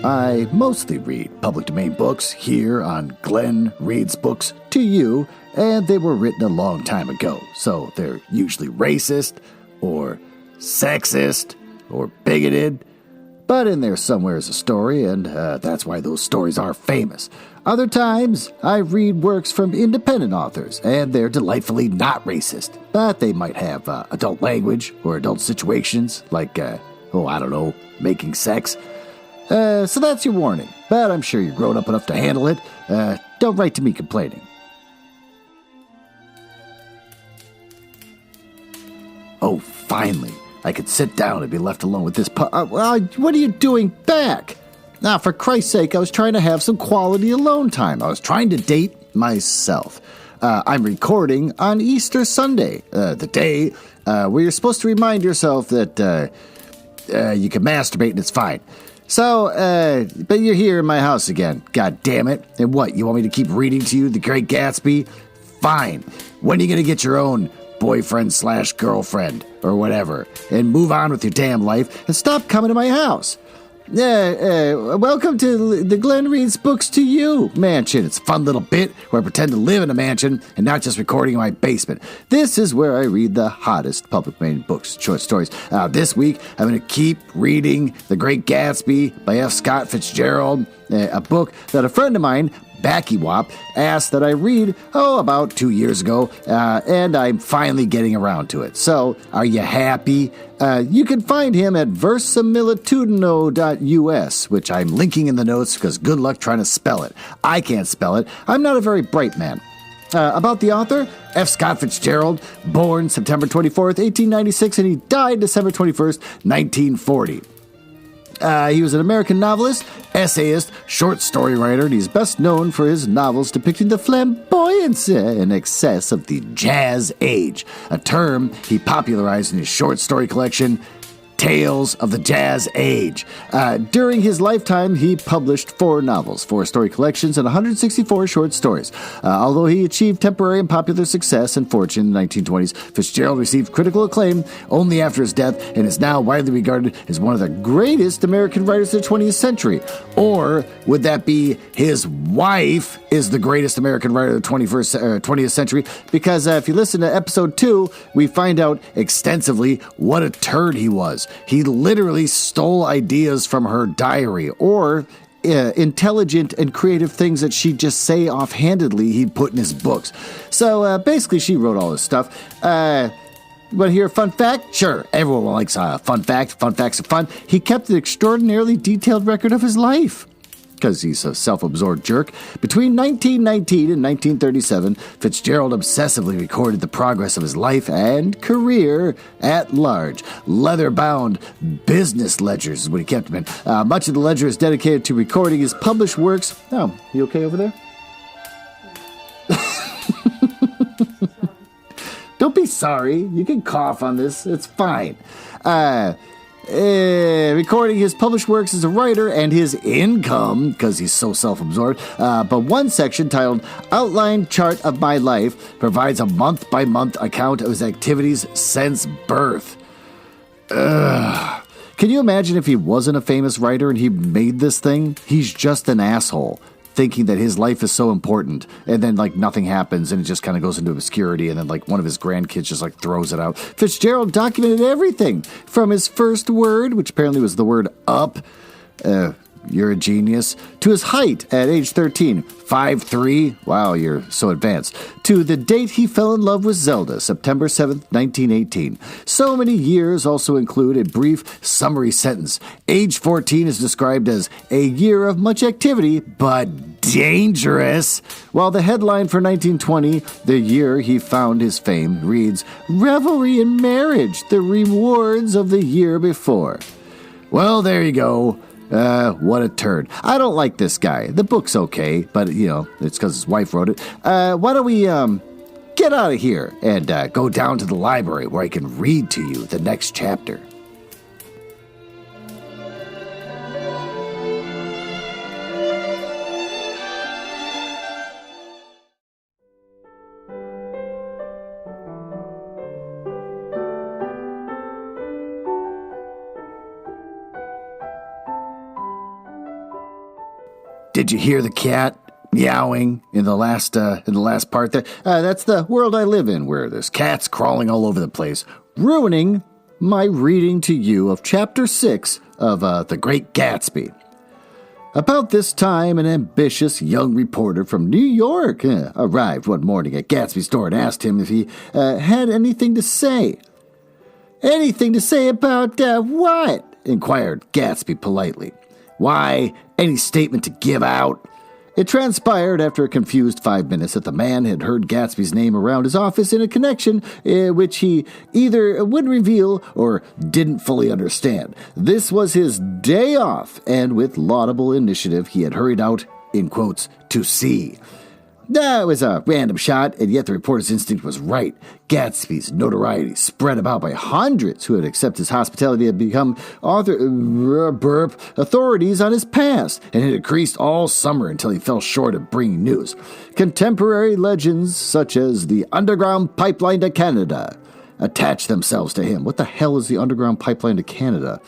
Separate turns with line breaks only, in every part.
I mostly read public domain books here on Glenn Reads Books to You, and they were written a long time ago, so they're usually racist, or sexist, or bigoted, but in there somewhere is a story, and that's why those stories are famous. Other times, I read works from independent authors, and they're delightfully not racist, but they might have adult language or adult situations, like, making sex. So that's your warning, but I'm sure you're grown up enough to handle it. Don't write to me complaining. Oh, finally, I could sit down and be left alone with this what are you doing back? Now, for Christ's sake, I was trying to have some quality alone time. I was trying to date myself. I'm recording on Easter Sunday, the day where you're supposed to remind yourself that you can masturbate and it's fine. So, but you're here in my house again. God damn it. And what, you want me to keep reading to you The Great Gatsby? Fine. When are you going to get your own boyfriend/girlfriend or whatever and move on with your damn life and stop coming to my house? Welcome to the Glenn Reads Books to You mansion. It's a fun little bit where I pretend to live in a mansion and not just recording in my basement. This is where I read the hottest public domain books, short stories. This week, I'm going to keep reading The Great Gatsby by F. Scott Fitzgerald, a book that a friend of mine, Backy Wop, asked that I read, about 2 years ago, and I'm finally getting around to it. So, are you happy? You can find him at versimilitudino.us, which I'm linking in the notes because good luck trying to spell it. I can't spell it. I'm not a very bright man. About the author, F. Scott Fitzgerald, born September 24th, 1896, and he died December 21st, 1940. He was an American novelist, essayist, short story writer, and he's best known for his novels depicting the flamboyance and excess of the Jazz Age, a term he popularized in his short story collection, Tales of the Jazz Age. During his lifetime, he published 4 novels, 4 story collections, and 164 short stories. Although he achieved temporary and popular success and fortune in the 1920s, Fitzgerald received critical acclaim only after his death and is now widely regarded as one of the greatest American writers of the 20th century. Or would that be his wife is the greatest American writer of the 20th century? Because if you listen to episode 2, we find out extensively what a turd he was. He literally stole ideas from her diary, or intelligent and creative things that she'd just say offhandedly he'd put in his books. So basically she wrote all this stuff. Want to hear a fun fact? Sure, everyone likes a fun fact. Fun facts are fun. He kept an extraordinarily detailed record of his life, because he's a self-absorbed jerk. Between 1919 and 1937, Fitzgerald obsessively recorded the progress of his life and career at large. Leather-bound business ledgers is what he kept them in. Much of the ledger is dedicated to recording his published works. Oh, you okay over there? Don't be sorry. You can cough on this. It's fine. Recording his published works as a writer and his income, because he's so self-absorbed. But one section titled Outline Chart of My Life provides a month-by-month account of his activities since birth. Ugh. Can you imagine if he wasn't a famous writer and he made this thing? He's just an asshole, thinking that his life is so important, and then, nothing happens, and it just kind of goes into obscurity, and then, one of his grandkids just, throws it out. Fitzgerald documented everything, from his first word, which apparently was the word up, you're a genius, to his height at age 13, 5'3", wow, you're so advanced, to the date he fell in love with Zelda, September 7th, 1918. So many years also include a brief summary sentence. Age 14 is described as a year of much activity, but dangerous, while the headline for 1920, the year he found his fame, reads, Revelry in Marriage, the rewards of the year before. Well, there you go. What a turd. I don't like this guy. The book's okay, but, it's because his wife wrote it. Why don't we, get out of here and go down to the library where I can read to you the next chapter. Did you hear the cat meowing in the last part there? That's the world I live in, where there's cats crawling all over the place, ruining my reading to you of Chapter 6 of The Great Gatsby. About this time, an ambitious young reporter from New York arrived one morning at Gatsby's door and asked him if he had anything to say. "Anything to say about what?" inquired Gatsby politely. "Why, any statement to give out?" It transpired after a confused 5 minutes that the man had heard Gatsby's name around his office in a connection which he either wouldn't reveal or didn't fully understand. This was his day off, and with laudable initiative he had hurried out, in quotes, to see. That was a random shot, and yet the reporter's instinct was right. Gatsby's notoriety spread about by hundreds who had accepted his hospitality and become authorities on his past, and it increased all summer until he fell short of bringing news. Contemporary legends such as the underground pipeline to Canada attached themselves to him. What the hell is the underground pipeline to Canada?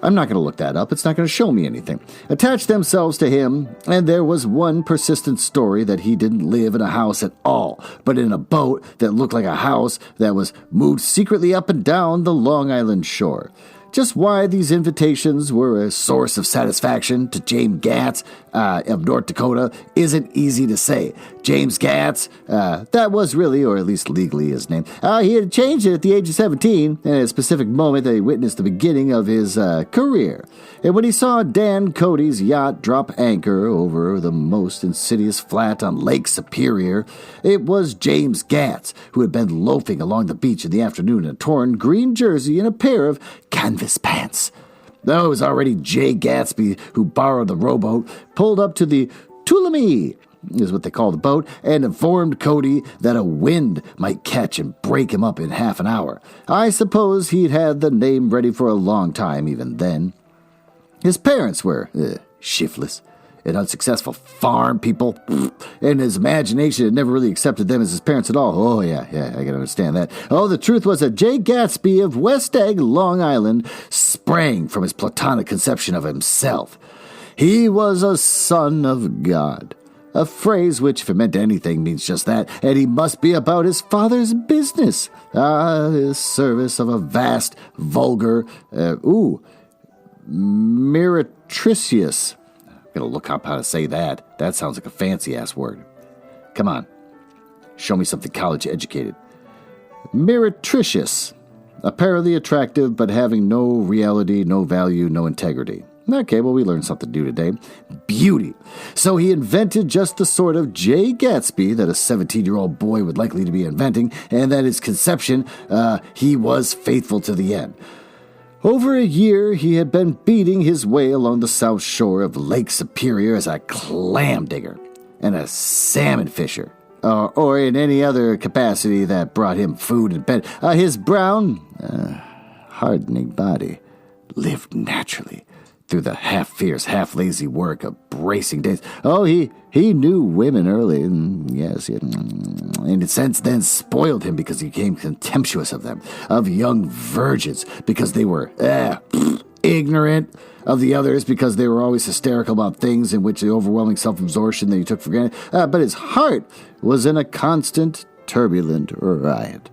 I'm not going to look that up. It's not going to show me anything. Attached themselves to him, and there was one persistent story that he didn't live in a house at all, but in a boat that looked like a house that was moved secretly up and down the Long Island shore. Just why these invitations were a source of satisfaction to James Gatz of North Dakota isn't easy to say. James Gatz, that was really, or at least legally, his name. He had changed it at the age of 17, at a specific moment that he witnessed the beginning of his career. And when he saw Dan Cody's yacht drop anchor over the most insidious flat on Lake Superior, it was James Gatz, who had been loafing along the beach in the afternoon in a torn green jersey and a pair of canvas pants. Though it was already Jay Gatsby who borrowed the rowboat, pulled up to the Tuolumne, is what they call the boat, and informed Cody that a wind might catch and break him up in half an hour. I suppose he'd had the name ready for a long time even then. His parents were shiftless and unsuccessful farm people, and his imagination had never really accepted them as his parents at all. Oh, yeah, I can understand that. Oh, the truth was that Jay Gatsby of West Egg, Long Island, sprang from his platonic conception of himself. He was a son of God, a phrase which, if it meant anything, means just that, and he must be about his father's business. His service of a vast, vulgar, meretricious. I'm going to look up how to say that. That sounds like a fancy-ass word. Come on. Show me something college-educated. Meretricious. Apparently attractive, but having no reality, no value, no integrity. Okay, well, we learned something new today. Beauty. So he invented just the sort of Jay Gatsby that a 17-year-old boy would likely to be inventing, and that his conception, he was faithful to the end. Over a year, he had been beating his way along the south shore of Lake Superior as a clam digger and a salmon fisher, or in any other capacity that brought him food and bed. His brown, hardening body lived naturally through the half-fierce, half-lazy work of bracing days. Oh, he knew women early, and yes, and since then spoiled him because he became contemptuous of them, of young virgins because they were ignorant, of the others because they were always hysterical about things in which the overwhelming self-absorption that he took for granted. But his heart was in a constant, turbulent riot.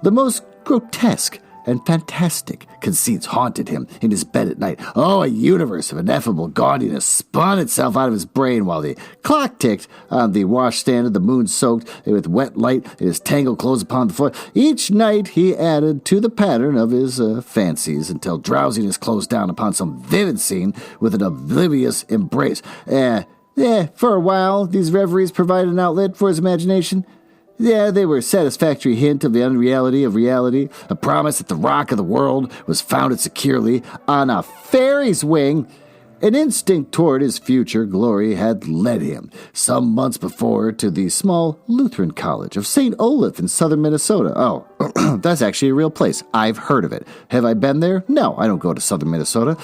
The most grotesque and fantastic conceits haunted him in his bed at night. Oh, a universe of ineffable gaudiness spun itself out of his brain while the clock ticked on the washstand of the moon soaked with wet light and his tangled clothes upon the floor. Each night he added to the pattern of his fancies until drowsiness closed down upon some vivid scene with an oblivious embrace. For a while, these reveries provided an outlet for his imagination. Yeah, they were a satisfactory hint of the unreality of reality, a promise that the rock of the world was founded securely on a fairy's wing. An instinct toward his future glory had led him, some months before, to the small Lutheran college of St. Olaf in southern Minnesota. Oh, That's actually a real place. I've heard of it. Have I been there? No, I don't go to southern Minnesota.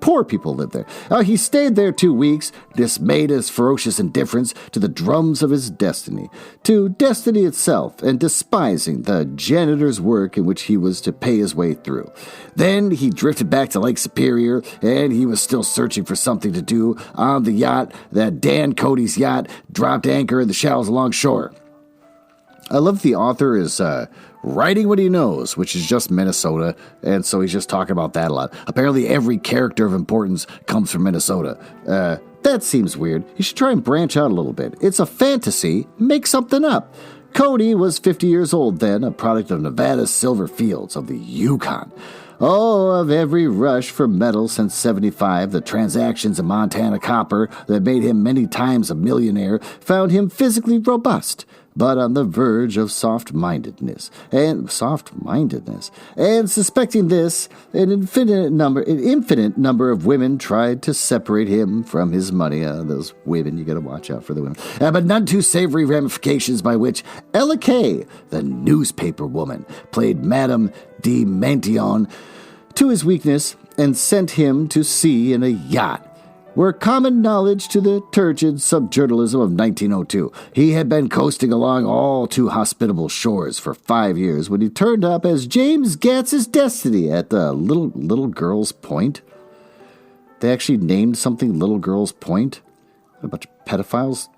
Poor people live there. He stayed there 2 weeks, dismayed at his ferocious indifference to the drums of his destiny, to destiny itself, and despising the janitor's work in which he was to pay his way through. Then he drifted back to Lake Superior, and he was still searching for something to do on the yacht that Dan Cody's yacht dropped anchor in the shallows along shore. I love the author is writing what he knows, which is just Minnesota, and so he's just talking about that a lot. Apparently every character of importance comes from Minnesota. That seems weird. You should try and branch out a little bit. It's a fantasy. Make something up. Cody was 50 years old then, a product of Nevada's silver fields of the Yukon. Oh, of every rush for metal since 75, the transactions of Montana copper that made him many times a millionaire found him physically robust, but on the verge of soft-mindedness, and suspecting this, an infinite number of women tried to separate him from his money. Those women, you gotta watch out for the women. But none too savory ramifications by which Ella Kay, the newspaper woman, played Madame de Maintenon to his weakness and sent him to sea in a yacht, were common knowledge to the turgid subjournalism of 1902. He had been coasting along all too hospitable shores for 5 years when he turned up as James Gats's destiny at the Little Girl's Point. They actually named something Little Girl's Point? A bunch of pedophiles?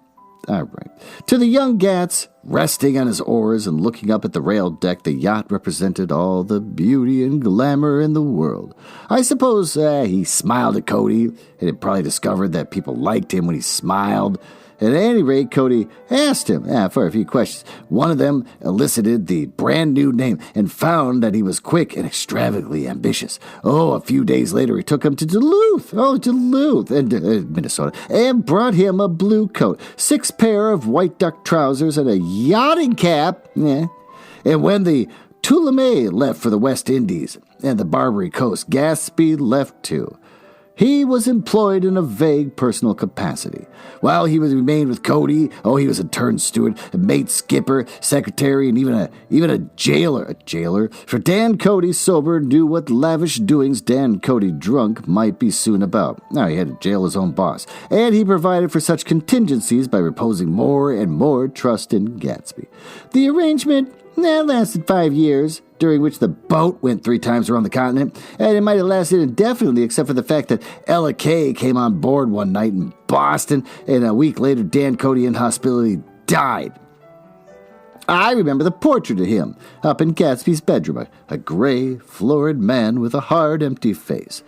All right. To the young Gats, resting on his oars and looking up at the rail deck, the yacht represented all the beauty and glamour in the world. I suppose he smiled at Cody, and had probably discovered that people liked him when he smiled. At any rate, Cody asked him for a few questions. One of them elicited the brand new name and found that he was quick and extravagantly ambitious. A few days later, he took him to Duluth, and Minnesota, and brought him a blue coat, 6 pair of white duck trousers, and a yachting cap. And when the Tuolumne left for the West Indies and the Barbary Coast, Gatsby left too. He was employed in a vague personal capacity. While he remained with Cody, he was a turn steward, a mate skipper, secretary, and even a jailer. A jailer? For Dan Cody sober knew what lavish doings Dan Cody drunk might be soon about. Now he had to jail his own boss, and he provided for such contingencies by reposing more and more trust in Gatsby. The arrangement lasted 5 years, during which the boat went 3 times around the continent, and it might have lasted indefinitely except for the fact that Ella Kay came on board one night in Boston, and a week later Dan Cody in hospitality died. I remember the portrait of him up in Gatsby's bedroom, a gray, florid man with a hard, empty face.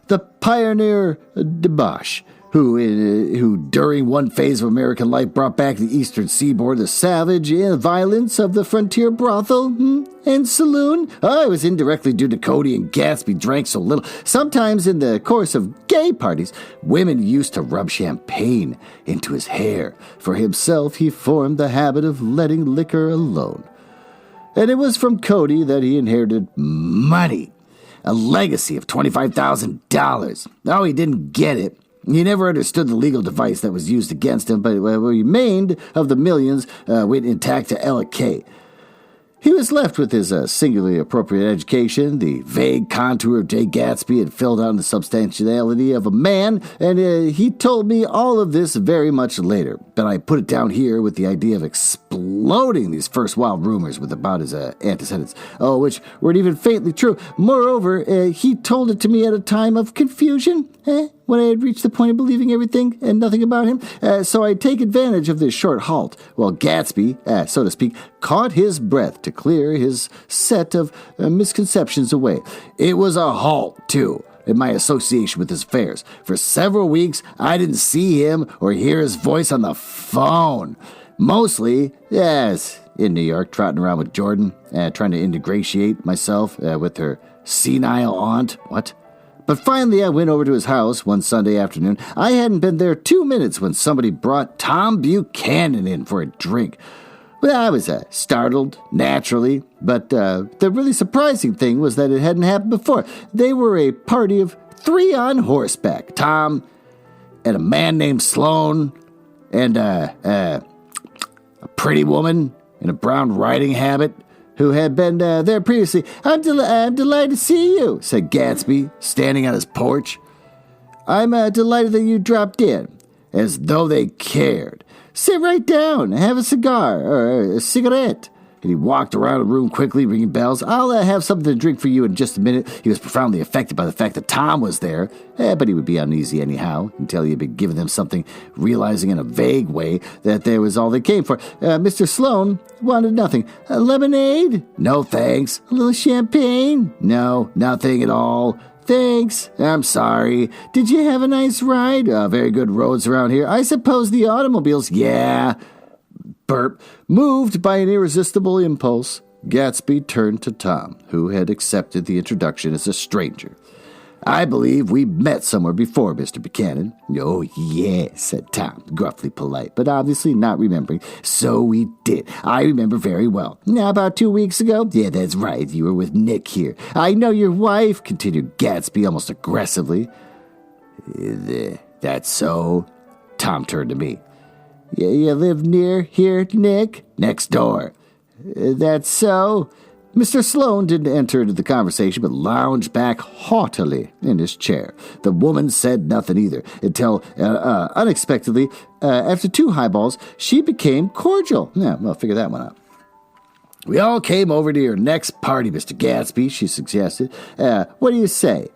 The pioneer debauch, who during one phase of American life brought back the eastern seaboard the savage violence of the frontier brothel and saloon. It was indirectly due to Cody and Gatsby drank so little. Sometimes in the course of gay parties, women used to rub champagne into his hair. For himself, he formed the habit of letting liquor alone. And it was from Cody that he inherited money, a legacy of $25,000. He didn't get it. He never understood the legal device that was used against him, but what remained of the millions went intact to Ella Kay. He was left with his singularly appropriate education, the vague contour of Jay Gatsby had filled out the substantiality of a man, and he told me all of this very much later. But I put it down here with the idea of exploding these first wild rumors about his antecedents, which weren't even faintly true. Moreover, he told it to me at a time of confusion, when I had reached the point of believing everything and nothing about him. So I take advantage of this short halt, while Gatsby, so to speak, caught his breath to clear his set of misconceptions away. It was a halt, too, in my association with his affairs. For several weeks, I didn't see him or hear his voice on the phone. Mostly, yes, in New York, trotting around with Jordan, trying to ingratiate myself with her senile aunt. What? But finally, I went over to his house one Sunday afternoon. I hadn't been there 2 minutes when somebody brought Tom Buchanan in for a drink. Well, I was startled, naturally, but the really surprising thing was that it hadn't happened before. They were a party of 3 on horseback. Tom and a man named Sloan and a pretty woman in a brown riding habit who had been there previously. I'm delighted to see you, said Gatsby, standing on his porch. I'm delighted that you dropped in, as though they cared. Sit right down and have a cigar, or a cigarette. And he walked around the room quickly, ringing bells. I'll have something to drink for you in just a minute. He was profoundly affected by the fact that Tom was there, but he would be uneasy anyhow until he had been giving them something, realizing in a vague way that there was all they came for. Mr. Sloane wanted nothing. Lemonade? No, thanks. A little champagne? No, nothing at all. Thanks. I'm sorry. Did you have a nice ride? Very good roads around here. I suppose the automobiles? Yeah. Burp. Moved by an irresistible impulse, Gatsby turned to Tom, who had accepted the introduction as a stranger. I believe we met somewhere before, Mr. Buchanan. Oh, yes, said Tom, gruffly polite, but obviously not remembering. So we did. I remember very well. Now, about 2 weeks ago? Yeah, that's right. You were with Nick here. I know your wife, continued Gatsby almost aggressively. That's so? Tom turned to me. You live near here, Nick? Next door. That's so? Mr. Sloane didn't enter into the conversation, but lounged back haughtily in his chair. The woman said nothing either, until, unexpectedly, after 2 highballs, she became cordial. Yeah, well, figure that one out. We all came over to your next party, Mr. Gatsby, she suggested. What do you say?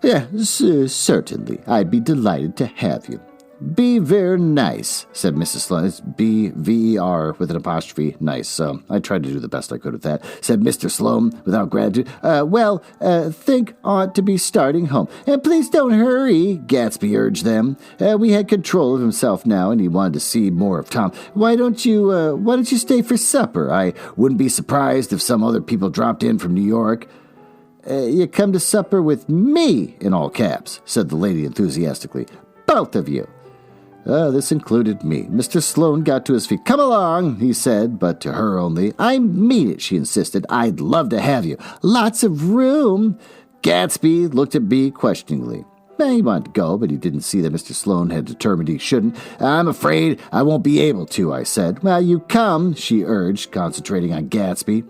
Yeah, certainly. I'd be delighted to have you. Be very nice, said Mrs. Sloane. It's B-V-E-R with an apostrophe, nice. So I tried to do the best I could with that, said Mr. Sloane without gratitude. Think ought to be starting home. Please don't hurry, Gatsby urged them. We had control of himself now, and he wanted to see more of Tom. Why don't you stay for supper? I wouldn't be surprised if some other people dropped in from New York. You come to supper with me, in all caps, said the lady enthusiastically. Both of you. This included me. Mr. Sloane got to his feet. Come along, he said, but to her only. I mean it, she insisted. I'd love to have you. Lots of room. Gatsby looked at me questioningly. He wanted to go, but he didn't see that Mr. Sloane had determined he shouldn't. I'm afraid I won't be able to, I said. Well, you come, she urged, concentrating on Gatsby.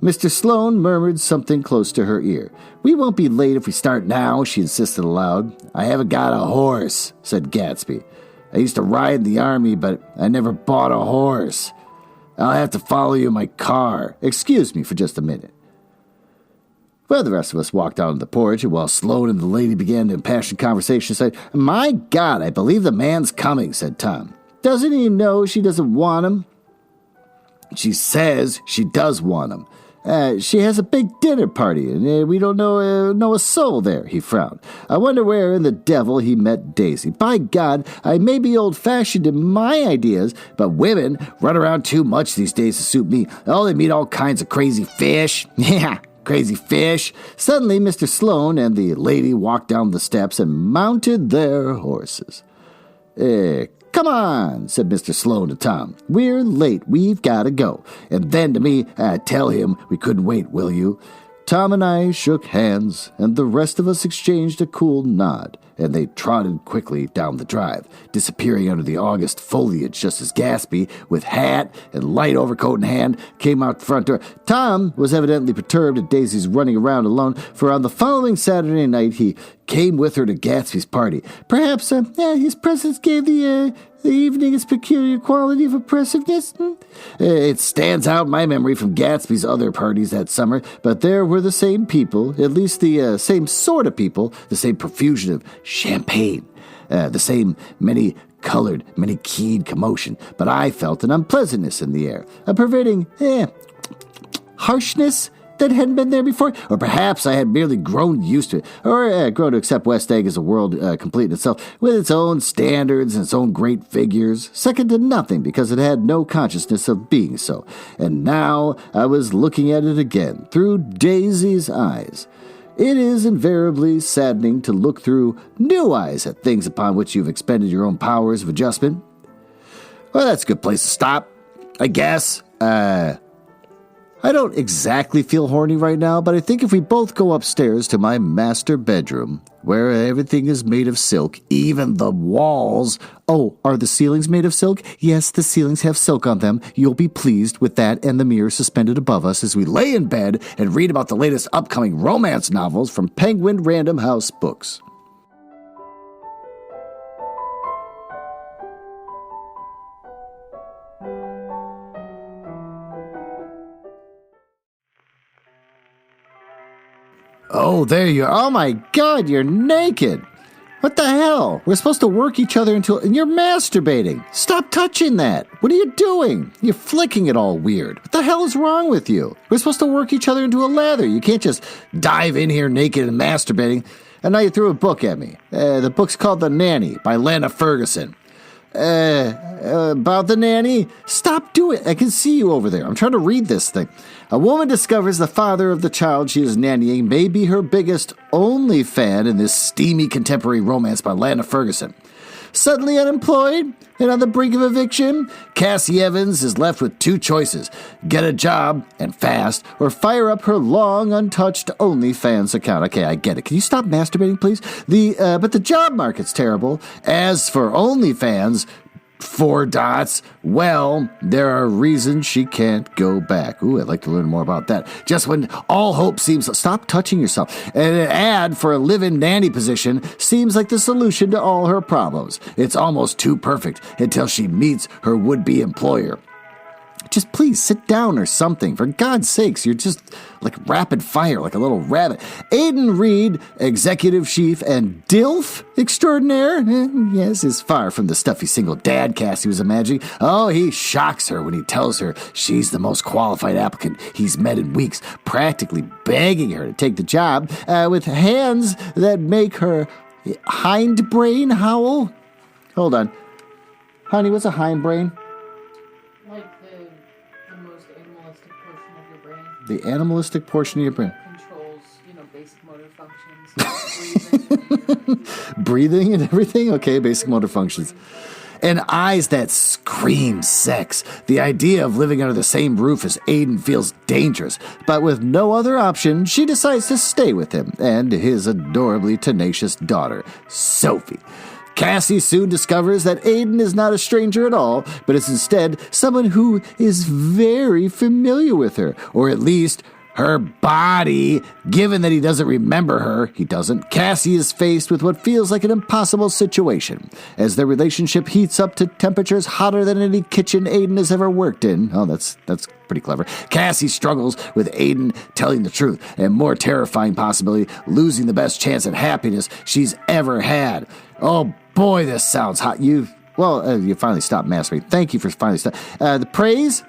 Mr. Sloane murmured something close to her ear. We won't be late if we start now, she insisted aloud. I haven't got a horse, said Gatsby. I used to ride in the army, but I never bought a horse. I'll have to follow you in my car. Excuse me for just a minute. Well, the rest of us walked out on the porch, and while Sloane and the lady began an impassioned conversation, said, My God, I believe the man's coming, said Tom. Doesn't he know she doesn't want him? She says she does want him. She has a big dinner party, and we don't know a soul there, he frowned. I wonder where in the devil he met Daisy. By God, I may be old-fashioned in my ideas, but women run around too much these days to suit me. Oh, they meet all kinds of crazy fish. Yeah, crazy fish. Suddenly, Mr. Sloane and the lady walked down the steps and mounted their horses. Come on, said Mr. Sloane to Tom. We're late. We've got to go. And then to me, tell him we couldn't wait, will you? Tom and I shook hands, and the rest of us exchanged a cool nod, and they trotted quickly down the drive, disappearing under the August foliage just as Gatsby, with hat and light overcoat in hand, came out the front door. Tom was evidently perturbed at Daisy's running around alone, for on the following Saturday night he came with her to Gatsby's party. Perhaps his presence gave the evening its peculiar quality of oppressiveness. It stands out in my memory from Gatsby's other parties that summer, but there were the same people, at least the same sort of people, the same profusion of champagne, the same many-colored, many-keyed commotion, but I felt an unpleasantness in the air, a pervading harshness that hadn't been there before, or perhaps I had merely grown used to it, or grown to accept West Egg as a world complete in itself, with its own standards and its own great figures, second to nothing because it had no consciousness of being so. And now I was looking at it again, through Daisy's eyes. It is invariably saddening to look through new eyes at things upon which you've expended your own powers of adjustment. Well, that's a good place to stop, I guess. I don't exactly feel horny right now, but I think if we both go upstairs to my master bedroom, where everything is made of silk, even the walls. Oh, are the ceilings made of silk? Yes, the ceilings have silk on them. You'll be pleased with that and the mirror suspended above us as we lay in bed and read about the latest upcoming romance novels from Penguin Random House Books. Oh, there you are. Oh my God, you're naked. What the hell? We're supposed to work each other until... And you're masturbating. Stop touching that. What are you doing? You're flicking it all weird. What the hell is wrong with you? We're supposed to work each other into a lather. You can't just dive in here naked and masturbating. And now you threw a book at me. The book's called The Nanny by Lana Ferguson. About the nanny? Stop doing it. I can see you over there. I'm trying to read this thing. A woman discovers the father of the child she is nannying may be her biggest only fan in this steamy contemporary romance by Lana Ferguson. Suddenly unemployed and on the brink of eviction, Cassie Evans is left with two choices: get a job, and fast, or fire up her long untouched OnlyFans account. Okay, I get it. Can you stop masturbating, please? But the job market's terrible. As for OnlyFans, 4 dots. Well, there are reasons she can't go back. Ooh, I'd like to learn more about that. Just when all hope seems... Stop touching yourself. And an ad for a live-in nanny position seems like the solution to all her problems. It's almost too perfect until she meets her would-be employer. Just please sit down or something. For God's sakes, you're just like rapid fire, like a little rabbit. Aidan Reed, executive chief and DILF extraordinaire, yes, is far from the stuffy single dad Cassie was imagining. Oh, he shocks her when he tells her she's the most qualified applicant he's met in weeks, practically begging her to take the job, with hands that make her hindbrain howl. Hold on. Honey, what's a hindbrain? The animalistic portion of your brain.
Controls, basic motor functions.
Breathing and everything? Okay, basic motor functions. And eyes that scream sex. The idea of living under the same roof as Aidan feels dangerous. But with no other option, she decides to stay with him and his adorably tenacious daughter, Sophie. Cassie soon discovers that Aidan is not a stranger at all, but is instead someone who is very familiar with her, or at least her body. Given that he doesn't remember her, he doesn't, Cassie is faced with what feels like an impossible situation. As their relationship heats up to temperatures hotter than any kitchen Aidan has ever worked in. Oh, that's pretty clever. Cassie struggles with Aidan telling the truth, and more terrifying possibility, losing the best chance at happiness she's ever had. Oh boy, this sounds hot. You finally stopped masturbating. Thank you for finally stopping. The praise,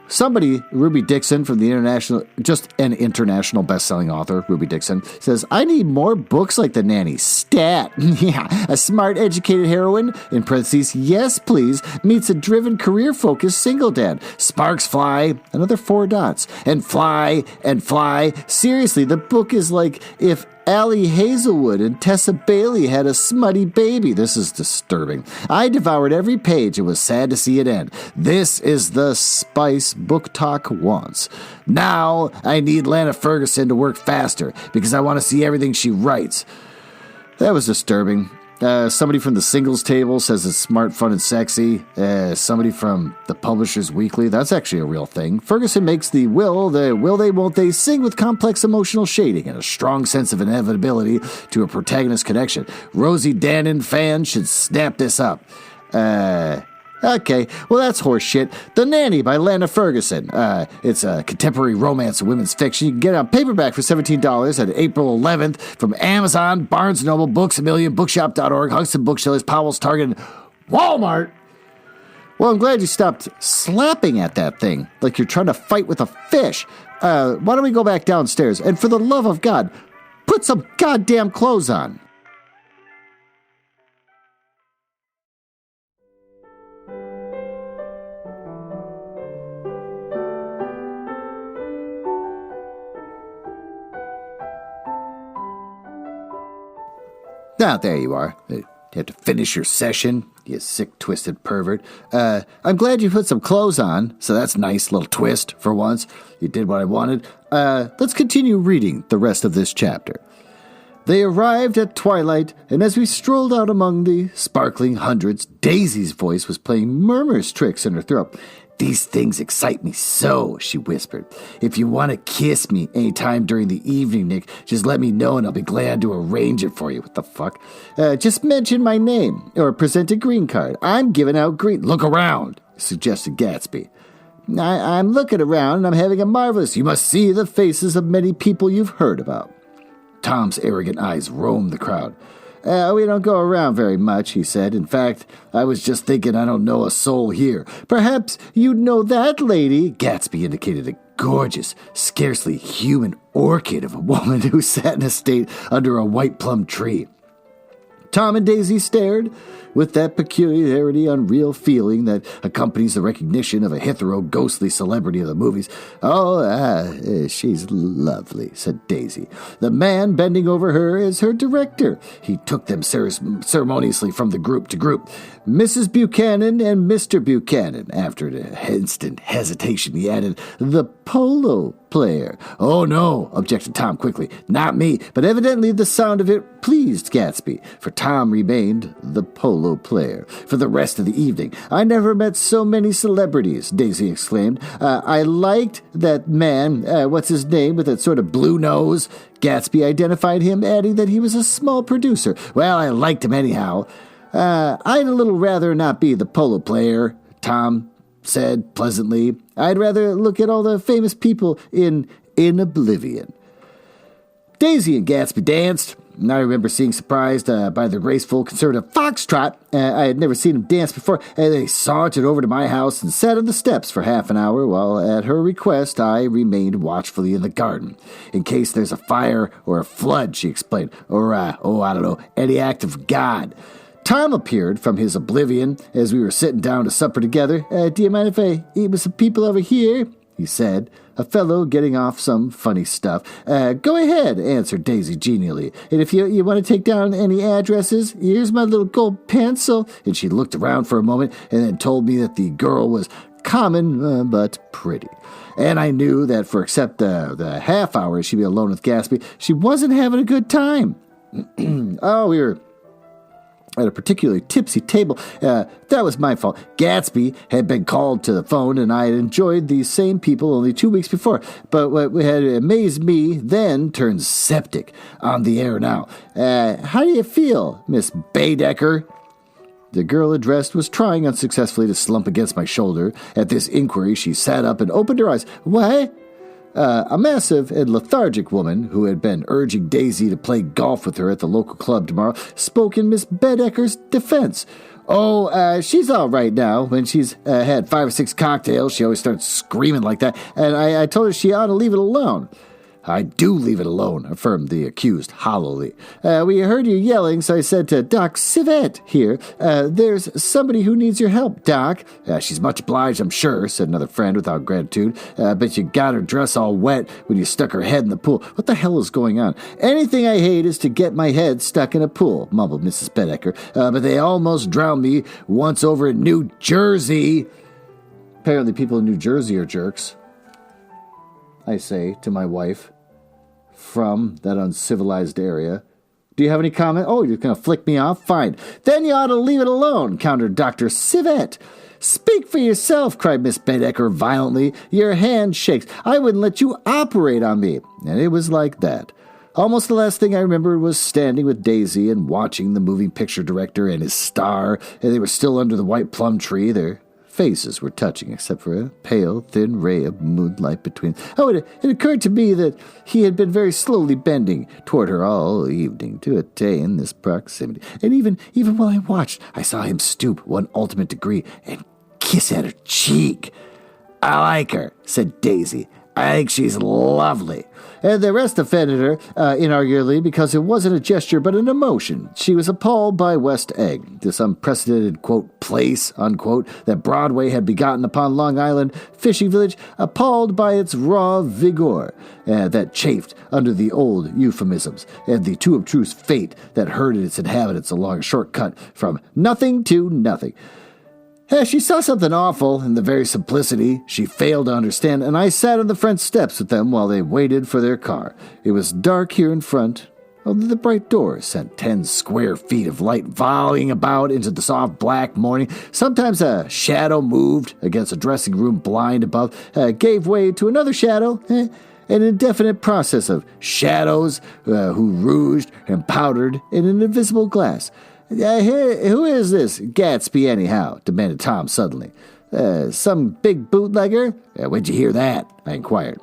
somebody, Ruby Dixon from the international best-selling author, Ruby Dixon, says, I need more books like The Nanny. Stat. Yeah, a smart, educated heroine, in parentheses, yes, please, meets a driven, career-focused single dad. Sparks fly, another 4 dots, and fly, and fly. Seriously, the book is like if Allie Hazelwood and Tessa Bailey had a smutty baby. This is disturbing. I devoured every page and was sad to see it end. This is the spice book talk wants. Now I need Lana Ferguson to work faster because I want to see everything she writes. That was disturbing. Somebody from the singles table says it's smart, fun, and sexy. Somebody from the Publishers Weekly, that's actually a real thing. Ferguson makes the will they, won't they sing with complex emotional shading and a strong sense of inevitability to a protagonist connection. Rosie Dannon fans should snap this up. Okay, well that's horseshit. The Nanny by Lana Ferguson. It's a contemporary romance and women's fiction. You can get it on paperback for $17 at April 11th from Amazon, Barnes & Noble, Books A Million, Bookshop.org, Hugston Booksellers, Powell's, Target, and Walmart. Well, I'm glad you stopped slapping at that thing like you're trying to fight with a fish. Why don't we go back downstairs? And for the love of God, put some goddamn clothes on. Now, there you are. You have to finish your session. you sick, twisted pervert. I'm glad you put some clothes on, so that's nice, little twist for once. You did what I wanted. Let's continue reading the rest of this chapter. They arrived at twilight, and as we strolled out among the sparkling hundreds, Daisy's voice was playing murmurous tricks in her throat. "These things excite me so," she whispered. "If you want to kiss me any time during the evening, Nick, just let me know and I'll be glad to arrange it for you." What the fuck? Just mention my name or present a green card. I'm giving out green. Look around, suggested Gatsby. I'm looking around and I'm having a marvelous. You must see the faces of many people you've heard about. Tom's arrogant eyes roamed the crowd. We don't go around very much, he said. In fact, I was just thinking I don't know a soul here. Perhaps you'd know that lady. Gatsby indicated a gorgeous, scarcely human orchid of a woman who sat in a state under a white plum tree. Tom and Daisy stared with that peculiarity unreal feeling that accompanies the recognition of a hetero ghostly celebrity of the movies. She's lovely, said Daisy. The man bending over her is her director. He took them ceremoniously from the group to group. Mrs. Buchanan and Mr. Buchanan. After an instant hesitation, he added, the polo player. Oh, no, objected Tom quickly. Not me, but evidently the sound of it pleased Gatsby, for Tom remained the polo player for the rest of the evening. I never met so many celebrities, Daisy exclaimed. I liked that man, what's his name, with that sort of blue nose. Gatsby identified him, adding that he was a small producer. Well, I liked him anyhow. I'd a little rather not be the polo player, Tom said pleasantly. I'd rather look at all the famous people in oblivion. Daisy and Gatsby danced, and I remember being surprised by the graceful conservative foxtrot. I had never seen him dance before, and they sauntered over to my house and sat on the steps for half an hour, while at her request I remained watchfully in the garden. In case there's a fire or a flood, she explained, or, I don't know, any act of God. Tom appeared from his oblivion as we were sitting down to supper together. Do you mind if I eat with some people over here? He said, a fellow getting off some funny stuff. Go ahead, answered Daisy genially. And if you want to take down any addresses, here's my little gold pencil. And she looked around for a moment and then told me that the girl was common but pretty. And I knew that for except the half hour she'd be alone with Gatsby, she wasn't having a good time. We were at a particularly tipsy table. That was my fault. Gatsby had been called to the phone, and I had enjoyed these same people only 2 weeks before. But what had amazed me then turns septic on the air now. How do you feel, Miss Baedeker? The girl addressed was trying unsuccessfully to slump against my shoulder. At this inquiry, she sat up and opened her eyes. What? A massive and lethargic woman, who had been urging Daisy to play golf with her at the local club tomorrow, spoke in Miss Baedeker's defense. She's all right now. When she's had 5 or 6 cocktails, she always starts screaming like that, and I told her she ought to leave it alone. I do leave it alone, affirmed the accused hollowly. We heard you yelling, so I said to Doc Civette here, there's somebody who needs your help, Doc. She's much obliged, I'm sure, said another friend without gratitude. But you got her dress all wet when you stuck her head in the pool. What the hell is going on? Anything I hate is to get my head stuck in a pool, mumbled Mrs. Baedeker. But they almost drowned me once over in New Jersey. Apparently people in New Jersey are jerks, I say to my wife, from that uncivilized area. Do you have any comment? Oh, you're going to flick me off? Fine. Then you ought to leave it alone, countered Dr. Civette. Speak for yourself, cried Miss Baedeker violently. Your hand shakes. I wouldn't let you operate on me. And it was like that. Almost the last thing I remembered was standing with Daisy and watching the moving picture director and his star, and they were still under the white plum tree. Their faces were touching, except for a pale, thin ray of moonlight between. It occurred to me that he had been very slowly bending toward her all evening to attain this proximity. And even while I watched, I saw him stoop one ultimate degree and kiss at her cheek. I like her, said Daisy. I think she's lovely. And the rest offended her, inarguably, because it wasn't a gesture but an emotion. She was appalled by West Egg, this unprecedented, quote, place, unquote, that Broadway had begotten upon Long Island fishing village, appalled by its raw vigor that chafed under the old euphemisms and the too obtruse fate that herded its inhabitants along a shortcut from nothing to nothing. She saw something awful in the very simplicity she failed to understand, and I sat on the front steps with them while they waited for their car. It was dark here in front. Only the bright door sent 10 square feet of light volleying about into the soft black morning. Sometimes a shadow moved against a dressing room blind above, gave way to another shadow, an indefinite process of shadows who rouged and powdered in an invisible glass. Who is this Gatsby, anyhow? Demanded Tom suddenly. Some big bootlegger? Where'd you hear that? I inquired.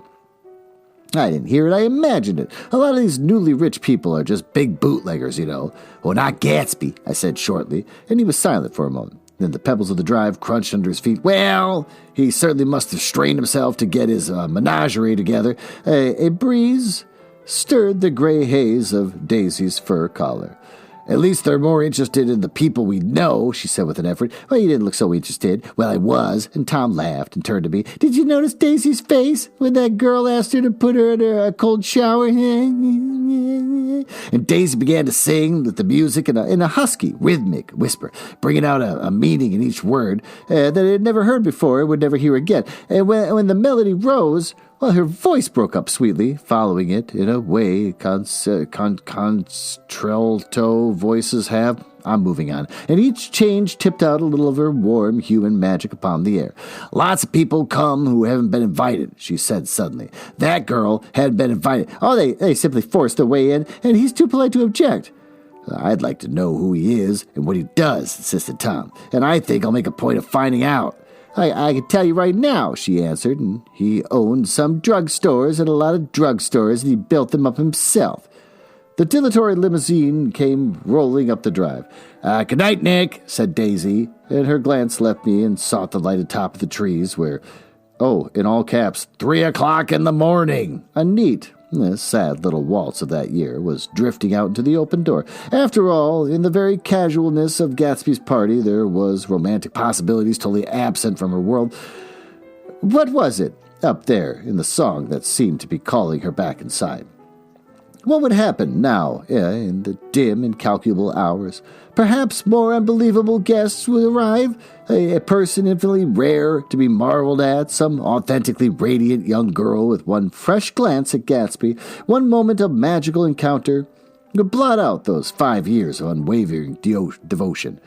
I didn't hear it, I imagined it. A lot of these newly rich people are just big bootleggers, you know. Well, not Gatsby, I said shortly, and he was silent for a moment. Then the pebbles of the drive crunched under his feet. Well, he certainly must have strained himself to get his menagerie together. A breeze stirred the gray haze of Daisy's fur collar. At least they're more interested in the people we know, she said with an effort. Well, you didn't look so interested. Well, I was, and Tom laughed and turned to me. Did you notice Daisy's face when that girl asked her to put her in a cold shower? And Daisy began to sing with the music in a husky, rhythmic whisper, bringing out a meaning in each word that I had never heard before and would never hear again. And when the melody rose, well, her voice broke up sweetly, following it in a way contralto voices have. I'm moving on. And each change tipped out a little of her warm human magic upon the air. Lots of people come who haven't been invited, she said suddenly. That girl hadn't been invited. Oh, they simply forced their way in, and he's too polite to object. I'd like to know who he is and what he does, insisted Tom. And I think I'll make a point of finding out. I can tell you right now, she answered, and he owned some drugstores and a lot of drugstores, and he built them up himself. The dilatory limousine came rolling up the drive. Good night, Nick, said Daisy, and her glance left me and sought the lighted top of the trees where, in all caps, 3 o'clock in the morning. A neat, sad little waltz of that year was drifting out into the open door. After all, in the very casualness of Gatsby's party, there was romantic possibilities totally absent from her world. What was it up there in the song that seemed to be calling her back inside? What would happen now in the dim, incalculable hours? Perhaps more unbelievable guests would arrive, a person infinitely rare to be marveled at, some authentically radiant young girl with one fresh glance at Gatsby, one moment of magical encounter, would blot out those 5 years of unwavering devotion.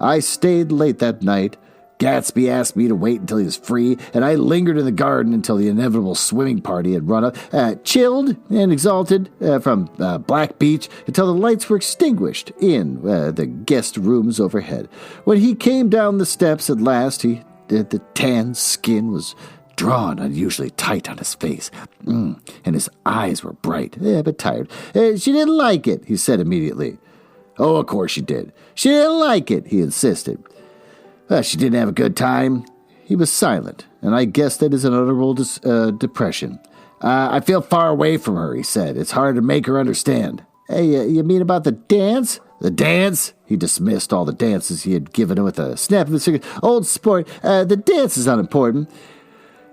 I stayed late that night. Gatsby asked me to wait until he was free, and I lingered in the garden until the inevitable swimming party had run up, chilled and exalted from Black Beach until the lights were extinguished in the guest rooms overhead. When he came down the steps at last, the tan skin was drawn unusually tight on his face, and his eyes were bright, but tired. She didn't like it, he said immediately. Oh, of course she did. She didn't like it, he insisted. She didn't have a good time. He was silent, and I guessed at his unutterable depression. I feel far away from her, he said. It's hard to make her understand. Hey, you mean about the dance? The dance? He dismissed all the dances he had given her with a snap of his fingers. Old sport, the dance is unimportant.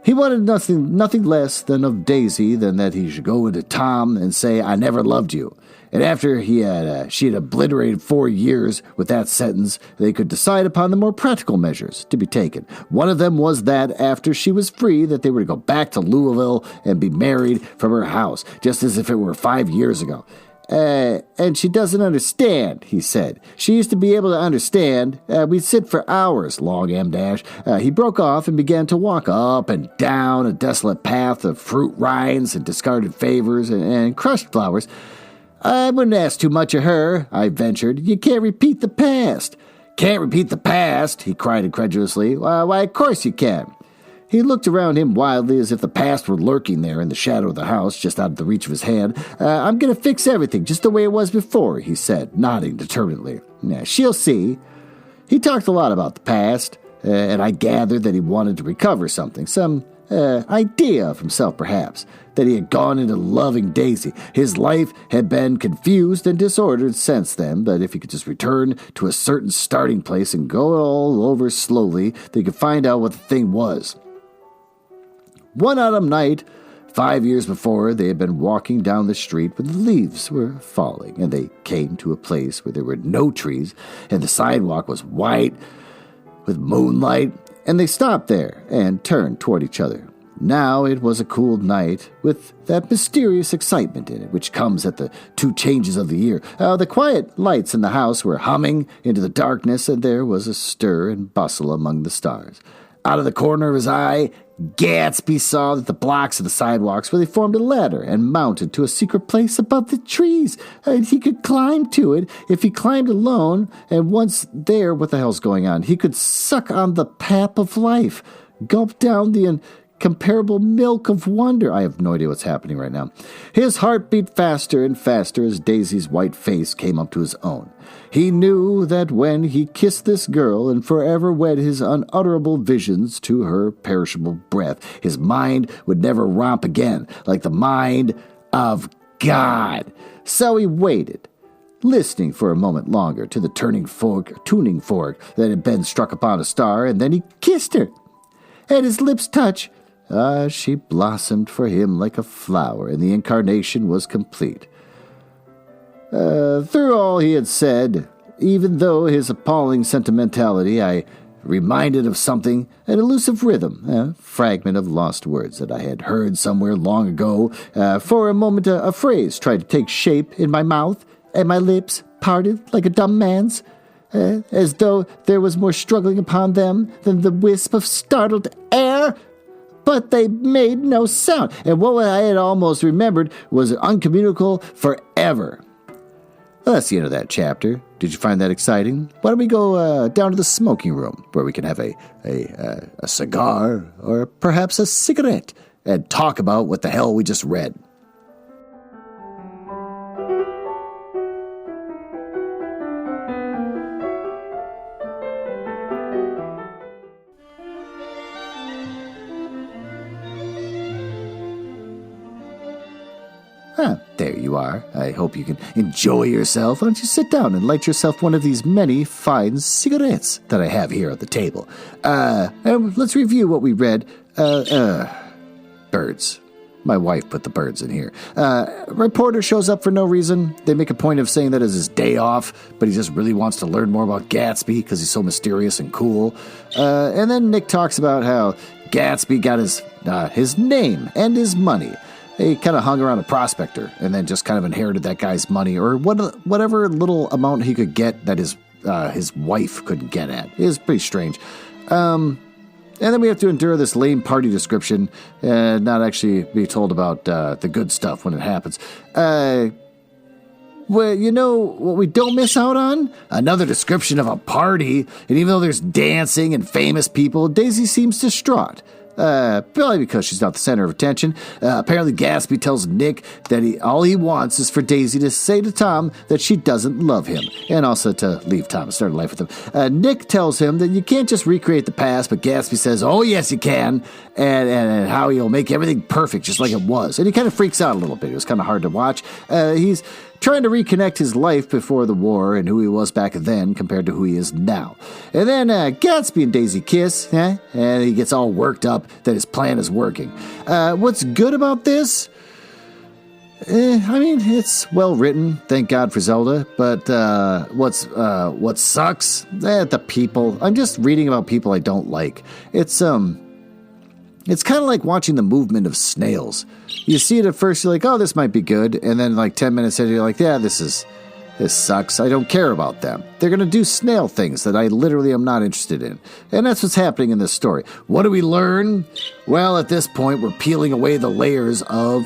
He wanted nothing less than of Daisy than that he should go into Tom and say, I never loved you. And after she had obliterated 4 years with that sentence, they could decide upon the more practical measures to be taken. One of them was that after she was free, that they were to go back to Louisville and be married from her house, just as if it were 5 years ago. And she doesn't understand, he said. She used to be able to understand. We'd sit for hours, long M-dash. He broke off and began to walk up and down a desolate path of fruit rinds and discarded favors and crushed flowers. I wouldn't ask too much of her, I ventured. You can't repeat the past. Can't repeat the past, he cried incredulously. Why, of course you can. He looked around him wildly as if the past were lurking there in the shadow of the house, just out of the reach of his hand. I'm going to fix everything just the way it was before, he said, nodding determinedly. She'll see. He talked a lot about the past, and I gathered that he wanted to recover something, some idea of himself, perhaps, that he had gone into loving Daisy. His life had been confused and disordered since then, but if he could just return to a certain starting place and go all over slowly, they could find out what the thing was. One autumn night, 5 years before, they had been walking down the street when the leaves were falling, and they came to a place where there were no trees, and the sidewalk was white with moonlight, and they stopped there and turned toward each other. Now it was a cool night with that mysterious excitement in it which comes at the two changes of the year. The quiet lights in the house were humming into the darkness, and there was a stir and bustle among the stars. Out of the corner of his eye, Gatsby saw that the blocks of the sidewalks where they formed a ladder and mounted to a secret place above the trees. And he could climb to it if he climbed alone, and once there, what the hell's going on? He could suck on the pap of life, gulp down the incomparable milk of wonder. I have no idea what's happening right now. His heart beat faster and faster as Daisy's white face came up to his own. He knew that when he kissed this girl and forever wed his unutterable visions to her perishable breath, his mind would never romp again like the mind of God. So he waited, listening for a moment longer to the tuning fork that had been struck upon a star, and then he kissed her. At his lips' touch, she blossomed for him like a flower, and the incarnation was complete. Through all he had said, even though his appalling sentimentality, I reminded of something, an elusive rhythm, a fragment of lost words that I had heard somewhere long ago. For a moment a phrase tried to take shape in my mouth, and my lips parted like a dumb man's, as though there was more struggling upon them than the wisp of startled air. But they made no sound, and what I had almost remembered was uncommunicable forever. Well, that's the end of that chapter. Did you find that exciting? Why don't we go down to the smoking room, where we can have a cigar, or perhaps a cigarette, and talk about what the hell we just read. There you are. I hope you can enjoy yourself. Why don't you sit down and light yourself one of these many fine cigarettes that I have here on the table. And let's review what we read. Birds. My wife put the birds in here. Reporter shows up for no reason. They make a point of saying that as his day off, but he just really wants to learn more about Gatsby because he's so mysterious and cool. And then Nick talks about how Gatsby got his name and his money. He kind of hung around a prospector and then just kind of inherited that guy's money, or whatever little amount he could get that his wife couldn't get at. It was pretty strange. And then we have to endure this lame party description and not actually be told about the good stuff when it happens. Well, you know what we don't miss out on? Another description of a party. And even though there's dancing and famous people, Daisy seems distraught. Probably because she's not the center of attention. Apparently Gatsby tells Nick that all he wants is for Daisy to say to Tom that she doesn't love him, and also to leave Tom and start a life with him. Nick tells him that you can't just recreate the past, but Gatsby says, oh yes you can, and how he'll make everything perfect just like it was. And he kind of freaks out a little bit. It was kind of hard to watch. He's trying to reconnect his life before the war and who he was back then compared to who he is now. And then Gatsby and Daisy kiss, and he gets all worked up that his plan is working. What's good about this? I mean, it's well written, thank God for Zelda, but what sucks? The people. I'm just reading about people I don't like. It's kind of like watching the movement of snails. You see it at first, you're like, oh, this might be good. And then like 10 minutes later, you're like, yeah, this sucks. I don't care about them. They're going to do snail things that I literally am not interested in. And that's what's happening in this story. What do we learn? Well, at this point, we're peeling away the layers of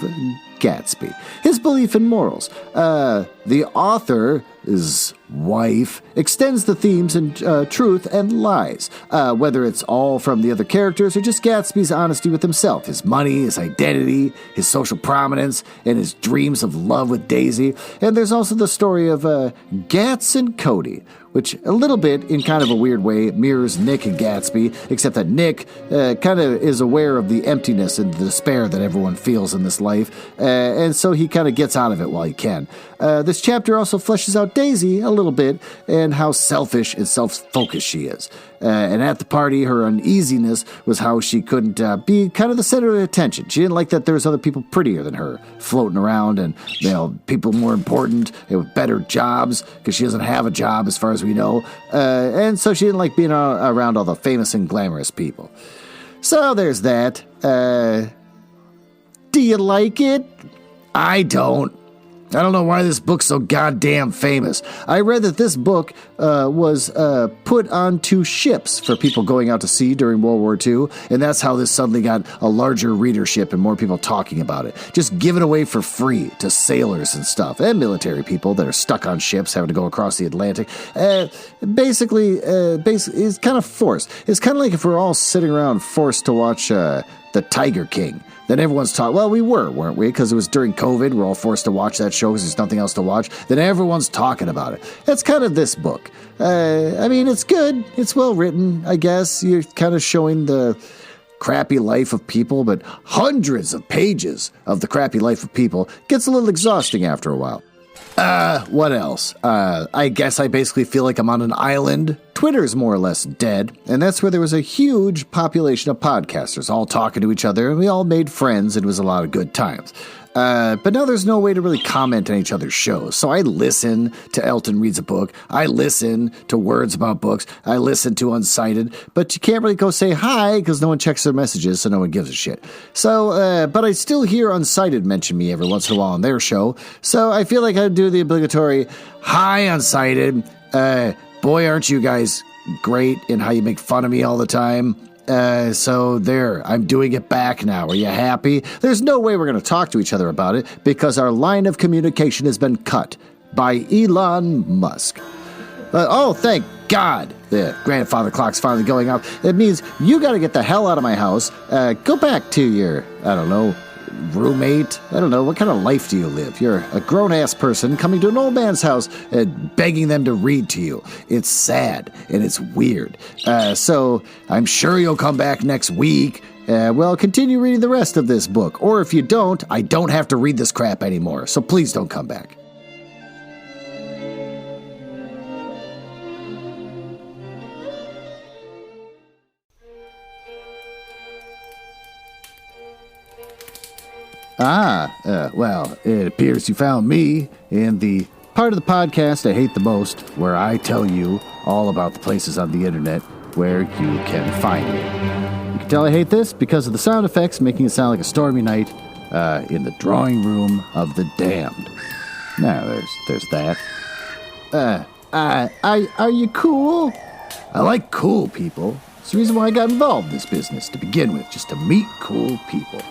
Gatsby. His belief in morals. The author his wife, extends the themes in truth and lies, whether it's all from the other characters or just Gatsby's honesty with himself, his money, his identity, his social prominence, and his dreams of love with Daisy. And there's also the story of Gats and Cody, which a little bit, in kind of a weird way, mirrors Nick and Gatsby, except that Nick kind of is aware of the emptiness and the despair that everyone feels in this life, and so he kind of gets out of it while he can. This chapter also fleshes out Daisy a little bit and how selfish and self-focused she is. And at the party, her uneasiness was how she couldn't be kind of the center of attention. She didn't like that there was other people prettier than her floating around and, people more important and with better jobs because she doesn't have a job as far as we know. And so she didn't like being around all the famous and glamorous people. So there's that. Do you like it? I don't. I don't know why this book's so goddamn famous. I read that this book was put onto ships for people going out to sea during World War II, and that's how this suddenly got a larger readership and more people talking about it. Just give it away for free to sailors and stuff, and military people that are stuck on ships having to go across the Atlantic. Basically, it's kind of forced. It's kind of like if we're all sitting around forced to watch The Tiger King. Then everyone's talking, well, we weren't we? Because it was during COVID, we're all forced to watch that show because there's nothing else to watch. Then everyone's talking about it. That's kind of this book. It's good. It's well written, I guess. You're kind of showing the crappy life of people, but hundreds of pages of the crappy life of people gets a little exhausting after a while. What else? I guess I basically feel like I'm on an island. Twitter's more or less dead, and that's where there was a huge population of podcasters all talking to each other, and we all made friends, and it was a lot of good times. But now there's no way to really comment on each other's shows, so I listen to Elton Reads a Book, I listen to Words About Books, I listen to Untitled, but you can't really go say hi because no one checks their messages, so no one gives a shit. So, but I still hear Untitled mention me every once in a while on their show, so I feel like I do the obligatory, hi Untitled, boy aren't you guys great in how you make fun of me all the time. So there, I'm doing it back now. Are you happy? There's no way we're going to talk to each other about it because our line of communication has been cut by Elon Musk. Thank God the grandfather clock's finally going off. It means you got to get the hell out of my house. Go back to your, roommate. I don't know. What kind of life do you live? You're a grown-ass person coming to an old man's house and begging them to read to you. It's sad and it's weird. So I'm sure you'll come back next week. Continue reading the rest of this book. Or if you don't, I don't have to read this crap anymore. So please don't come back. It appears you found me in the part of the podcast I hate the most, where I tell you all about the places on the internet where you can find me. You can tell I hate this because of the sound effects making it sound like a stormy night in the drawing room of the damned. Now, there's that. Are you cool? I like cool people. It's the reason why I got involved in this business to begin with, just to meet cool people.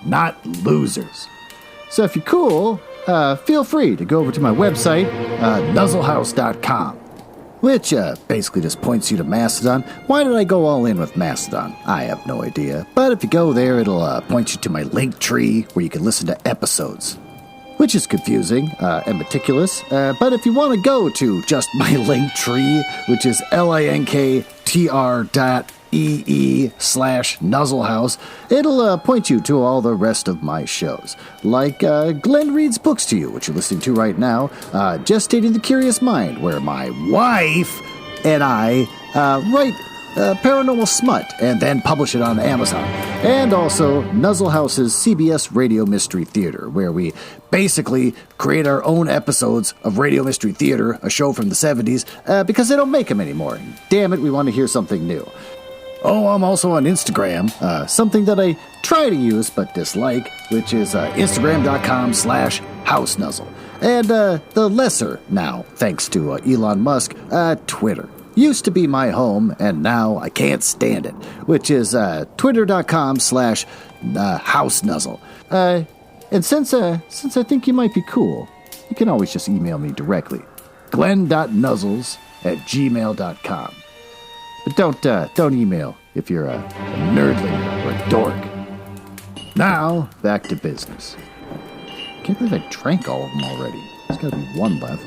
Not losers. So if you're cool, feel free to go over to my website, nuzzlehouse.com, which basically just points you to Mastodon. Why did I go all in with Mastodon? I have no idea. But if you go there, it'll point you to my link tree where you can listen to episodes, which is confusing and meticulous. But if you want to go to just my link tree, which is linktr.ee/Nuzzlehouse, it'll point you to all the rest of my shows, like Glenn Reads Books to You, which you're listening to right now, Gestating the Curious Mind, where my wife and I write paranormal smut and then publish it on Amazon, and also Nuzzle House's CBS Radio Mystery Theater, where we basically create our own episodes of Radio Mystery Theater, a show from the 70s, because they don't make them anymore. Damn it, we want to hear something new. Oh, I'm also on Instagram, something that I try to use but dislike, which is Instagram.com/HouseNuzzle. And the lesser now, thanks to Elon Musk, Twitter. Used to be my home, and now I can't stand it, which is Twitter.com/HouseNuzzle. And since I think you might be cool, you can always just email me directly. glenn.nuzzles@gmail.com. But don't email if you're a nerdling or a dork. Now, back to business. Can't believe I drank all of them already. There's got to be one left.